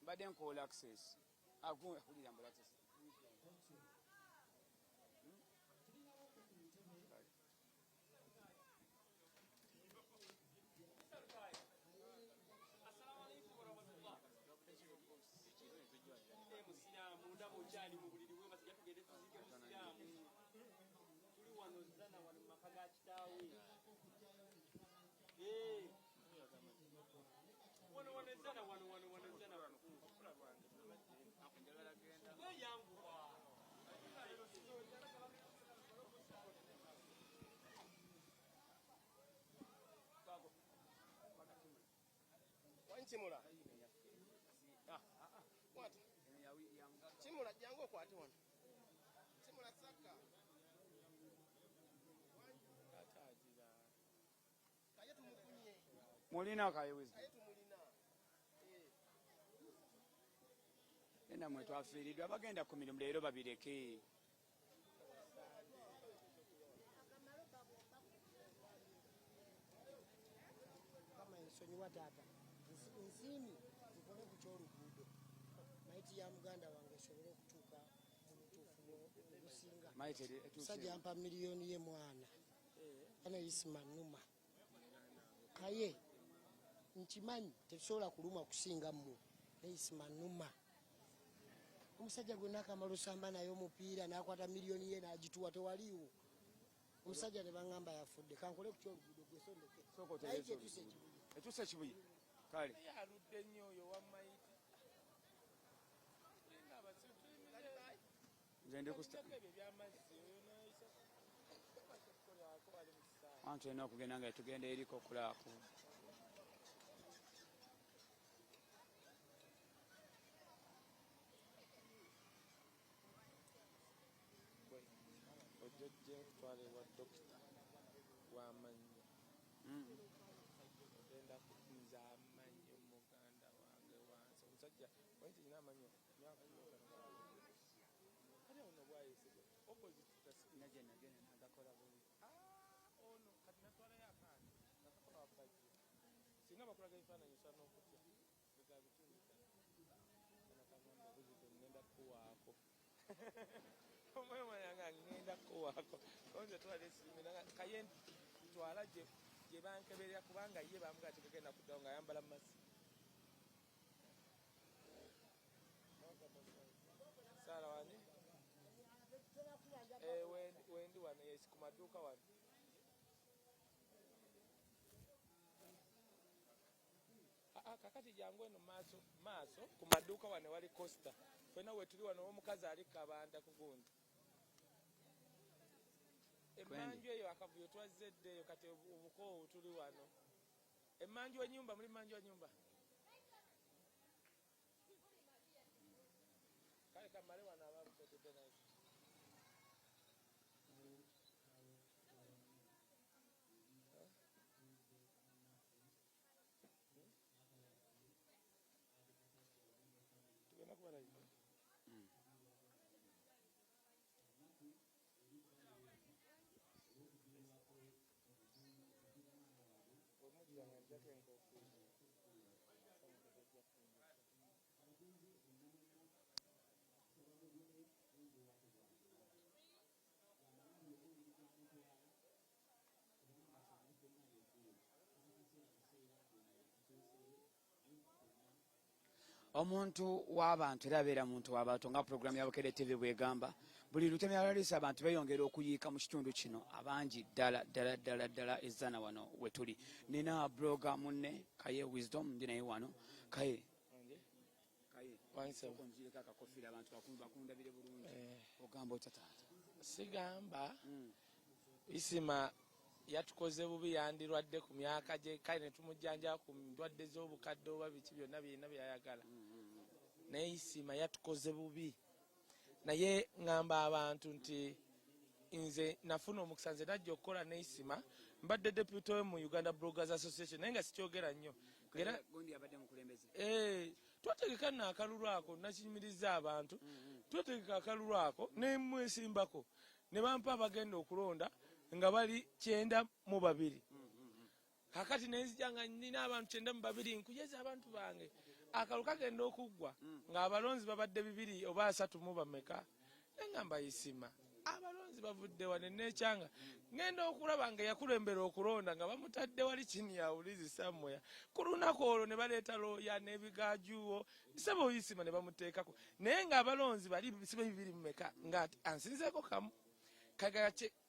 Badde nko Olaxes. Agwe hulira Olaxes. Chimula. What? Chimula jango kwati wana. Chimula saka. Kaye tumukunye. Mulina Kaye wisdom. Kaye tumulina. Ena mwe twafiiridwa bagenda ku mirimu leero babireke. Kama nsonyiwa taata. Nsimi zikole ku kyoluguudo. Maiti ya muganda wange esobole okutuuka mu butuufu obusinga. Musajja ampa miliyoni ye mwana. Ana Isma Numa. Kaye nkimanyi tetusobola kuluma kusinga mmwe. Isma Numa. Omusajja gwe nakamala osamba naye omupiira n'akwata miliyoni ye n'agituwa tewaliwo. Omusajja ne bangamba yafudde kankole ku kyoluguudo gwe sondeke. Soko telezo. Etuse kibuye. Kale. Aludde nnyo oyo wa maiti. Nzende kusta. Antu eno okugenda nga tugenda eriko kulaako. Ojjojje kutwala ewa dokita w'amannyo. Ogenda kukunza amannyo muganda wange wansi. Omusajja wanti nyina amannyo myaka kale ono bwayise opposite tasina Nagenda nagakola bubi. ono kati natwalayo akaana nakakola wabajje singa bakulaga ebifaananyi osana okutya ega bitundu anakagamba buzito ngenda kuwaako omwana yange ngenda kuwaako konze twala esimina Kaye ntwala gye bankeberera kubanga ye bamuga tegagenda kuddawo nga ayambala masi Sara wani wendi wano yesi ku maduuka wano kakati jangu eno maaso ku maduuka wano wali Costa fena wetuli wano omukazi ali kabanda ku gundi emmanju eyo akavuyo twazedde eyo kati obukoowu tuli wano emmanju w'ennyumba muli mmanju w'ennyumba kale kamale wano abamutetedde naye tugenda kubalayo omujjanga njako enkofiira Omuntu w'abantu era abeera muntu w'abantu nga programu ya Ayogedde TV bwegamba buli lutemya lwalisa abantu beyongera okuyiika mu kitundu kino abangi ddala ezzana wano wetuli. Nina bloga munne Kaye Wisdom ndi naye wano Kaye onjireko akakofiira abantu bakundabire bulungi ogamba otataata sigamba Isma yatukoze bubi yandirwadde ku myaka gye kale ne tumujjanja ku ndwadde z'obukadde oba biki byonna byonna byayagala naye Isma yatukoze bubi naye ngamba abantu nti nze nafuna omukisa nze najja okukola ne Isma mbadde deputy mu Uganda Bloggers Association naye nga sikyogera nnyo twategeka n'akalulu ako nakinyumiriza abantu twategeka akalulu ako ne mwesimbako ne bampa abagenda okulonda nga bali 92 kakati nenzija nga nina abantu 92 nkujeza abantu bange akalulu kagenda okuggwa ng'abalonzi babadde 2 oba 3 mu bameka. Engamba Isma abalonzi bavudde wane nekyanga ngenda okulaba nga yakulembera okulonda nga bamutadde wali chini ya ulizi somewhere ku lunaku olwo ne baleeta looya n'ebigajuwo sebo Isma ne bamuteekako naye ng'abalonzi bali bisibe 2 mumeka ng'ati ansinzeko kamu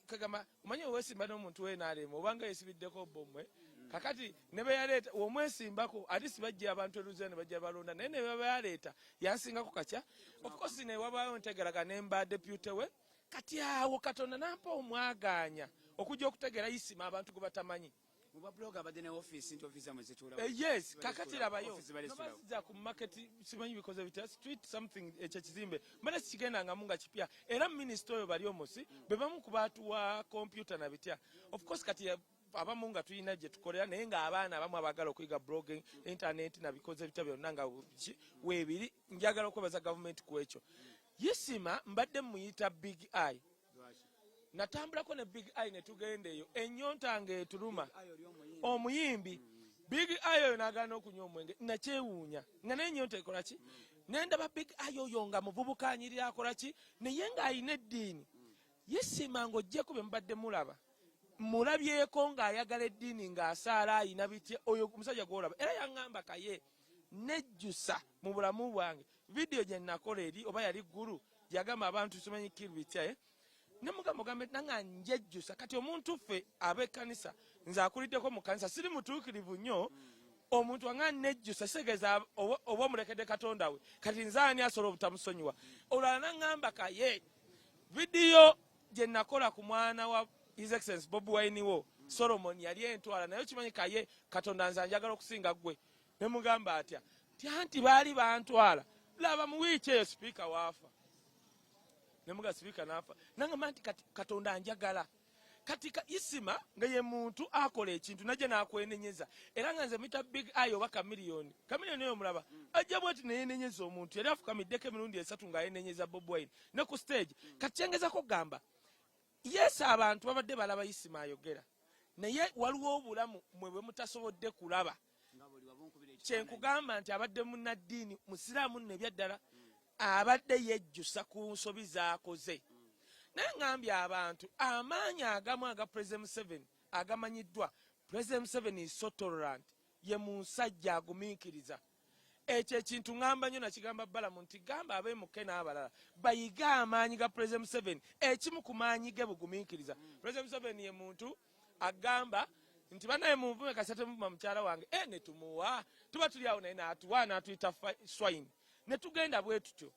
kagama umanye wesimba n'omuntu we n'alema obanga yesibiddeko bomwe kakati ne beyaleeta omwesimbako ati sibajja abantu eruze ne bajja balonda naye ne beyaleeta yansingako kaca of course ne wabaayo ntegeraga nemba deputy we kati awo Katonda nampa omwaganya okujja okutegera Isma abantu gwe batamanyi muba blog abadde ne office into office amwezitula yes kakati labayo nabazza ku market simanyi because of it street something ekizimbe mbale kigenda nga munga kipya era minister oyo bali omusi bebamu ku bantu wa computer na bitya of course kati abamu nga tuyina gye tukolera naye nga abaana abamu abagala okuyiga blogging internet na bikoze ebita byonna nga weebiri njagala okwebaza government ku ekyo Isma mbadde muyita Big Eye natambulako ne Big Eye ne tugenda eyo ennyonta ng'etuluma omuyimbi Big Eye oyo n'agaana okunywa omwenge nakyewuunya nga n'ennyonta ekola ki nendaba Big Eye oyo nga muvubuka anyirira akola ki naye ng'ayina eddiini Isma ng'oggyeko be mubadde mulaba mulabyeko ng'ayagala eddiini ng'asaala ayina bitya oyo omusajja gw'olaba era yaŋŋamba Kaye nejjusa mu bulamu bwange video gye nakola eri oba yali ggulu yagamba abantu simanyi kiru bitya ne mugamba gambe nanga njejjusa kati omuntu ffe ab'ekkanisa nze akuliddeko mu kanisa siri mutuukirivu nnyo omuntu wanga nejjusa segeza oba omulekedde Katonda we kati nze ani asobola obutamusonyiwa olala naŋŋamba Kaye video gye nakola ku mwana wa His Excellency Bobi Wine wo Solomon yali entwala naye kimanyi Kaye Katonda nze njagala okusinga gwe ne mugamba atya nti baali bantwala laba mu wiiki eyo sipiika waafa ne muga sipiika n'afa nangamba nti Katonda njagala kati Isma nga ye muntu akola ekintu najje n'akwenenyeza era nga nze mita Big Eye oba kamiliyoni oyo mulaba ajja bweti neyenenyeza omuntu yali afukamiddeko emirundi 3 nga yenenyeza Bobi Wine ne ku stage kati kyengezako gamba yes abantu babadde balaba Isma ayogera naye waliwo obulamu mwe bwe mutasobodde kulaba kyenkugamba nti abadde munnaddiini musiraamu nno ebyaddala abadde yejjusa ku nsobi z'akoze naye ngambye abantu amaanyi agamu aga President Museveni agamanyiddwa President Museveni is so tolerant ye musajja agumiikiriza ekyo ekintu ngamba nnyo nakigamba Balamu nti gamba abeemuke n'abalala bayiga amaanyi ga President Museveni ekimu ku maanyi ge bugumiikiriza President Museveni ye muntu agamba nti banaye munvume kasete muvuma mukyala wange ne tumuwa tuba tuli awo naye n'atuwa n'atuyita swine ne tugenda bwe tutyo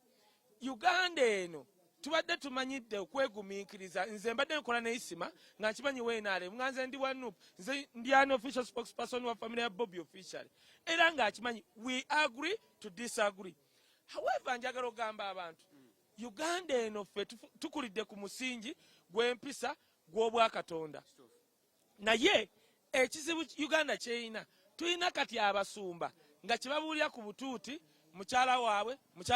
Uganda eno tubadde tumanyidde okwegumiikiriza nze mbadde nkola ne Isma nga nkimanyi weenaale nga nze ndi wanup nze ndi an official spokesperson wa family ya Bobby officially era nga akimanyi we agree to disagree however njagala ogamba abantu Uganda eno ffe tukulidde ku musingi gw'empisa gw'obwakatonda naye ekizibu Uganda kyeyina tuyina kati abasumba nga kibabuulira ku butuuti mukyala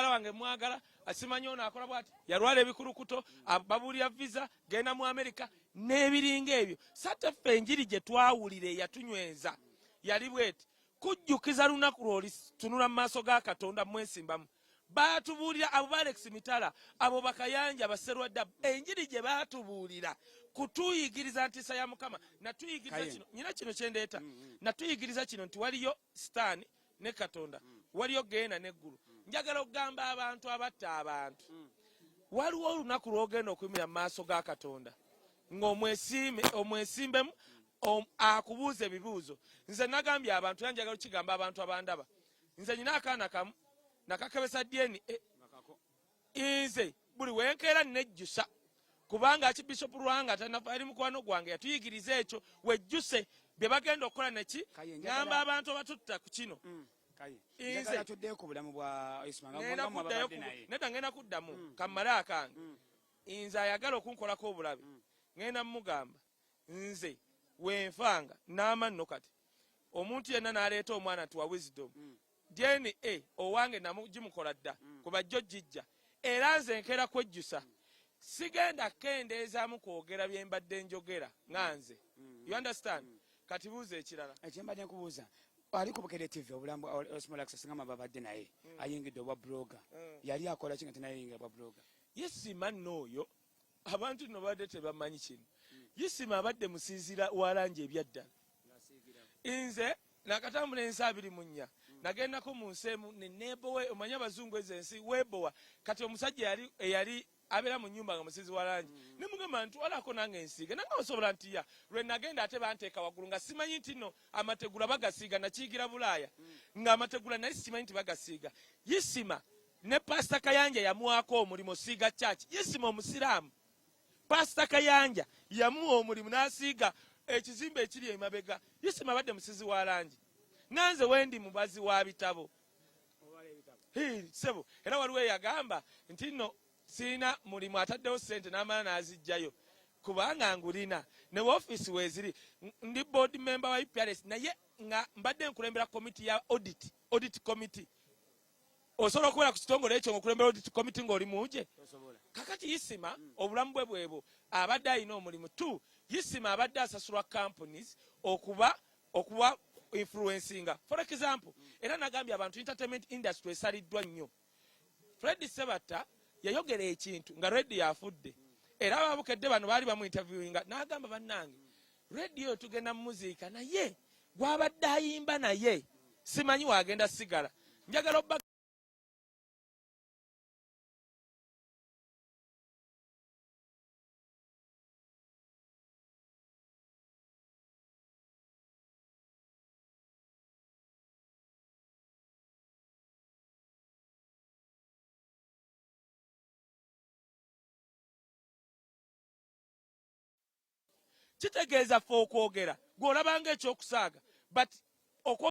wange mwagala asimanyi ono akola bwati yalwala ebikulukuto babuulira visa genda mu Amerika n'ebiringa ebyo sate ffe enjiri gye twawulira eyatunyweza yali bweti kujjukiza lunaku lwoli tunula mu maaso ga Katonda mwesimbamu baatubuulira abo ba Alex Mitala abo bakayanja baserwadda enjiri gye baatubuulira kutuyigiriza ntisa ya Mukama natuyigiriza kino nyina kino kyendeeta natuyigiriza kino nti waliyo sitaani ne Katonda waliyo genda n'eggulu njagala okugamba abantu abatta abantu waliwo olunaku lw'ogenda okuyimira mu maaso ga Katonda ng'omwesimbemu akubuuza ebibuuzo nze nagambye abantu era njagala okigamba abantu abandaba nze nyina akaana kamu nakakebesa DNA nze buli wenkeera nejjusa kubanga akibishopu Lwanga ali mukwano gwange yatuyigiriza ekyo wejjuse bye bagenda okukola neki ngamba abantu abatutta ku kino nze tuddeyo ku bulamu bwa Isma nedda ngenda kuddamu kammale akange nze ayagala okunkolako obulabe ngenda mugamba nze wenfanga n'amanno kati omuntu yenna n'aleeta omwana tuwa wisdom DNA owange namugimukola dda kuba jjo jijja era nze nkeera kwejjusa sigenda kendeezaamu kwogera bye mbadde njogera nga nze you understand kati buuza ekirala ekyembadde nkubuuza ali ku Bukedde TV obulambo Olaxes ngama babadde naye ayingidde obwa blogger yali akola kinga tinayingira obwa blogger Isma n'oyo abantu no badde tebamanyi kino Isma abadde musiizira walangi ebyaddala nze nakatambula ensi 24 nagendako mu nsi emu nenebowe omanya abazungu ezensi webowa kati omusajja yali abeera mu nnyumba nga musiizi walangi nemugamba ntwalako nange ensiige nange osobola ntiya lwe nagenda ate banteeka waggulu nga simanyi nti no amategula bagasiiga nakiyigira Bulaaya nga amategula naye simanyi nti bagasiiga Isma ne Pastor Kayanja yamuwaako omulimu siiga church Isma omusiraamu Pastor Kayanja yamuwa omulimu n'asiiga ekizimbe ekiri emabega Isma abadde musiizi walangi nanze wendi mubazi wa bitabo sebo era waliwo yagamba nti no sina mulimu ataddewo sente n'amala n'azijjayo kubanga ngulina ne office weziri ndi board member wa IPRS naye nga mbadde nkulembera committee ya audit committee osobola okubeera ku kitongole ekyo ng'okulembera audit committee ng'oli muje kakati Isma obulamu bwe bwebo abadde alina omulimu tu Isma abadde asasulwa companies okuba influencinga for example era nagambye abantu entertainment industry esaliddwa nnyo Fred Sebatta yayogera ekintu nga radio yafudde era ababukedde bano baali bamu interviewinga n'agamba bannange radio tugenda mu muziika naye gwabadde ayimba naye simanyi wagenda sigala njagala obba kitegeeza fe okwogera gw'olabanga ekyokusaaga but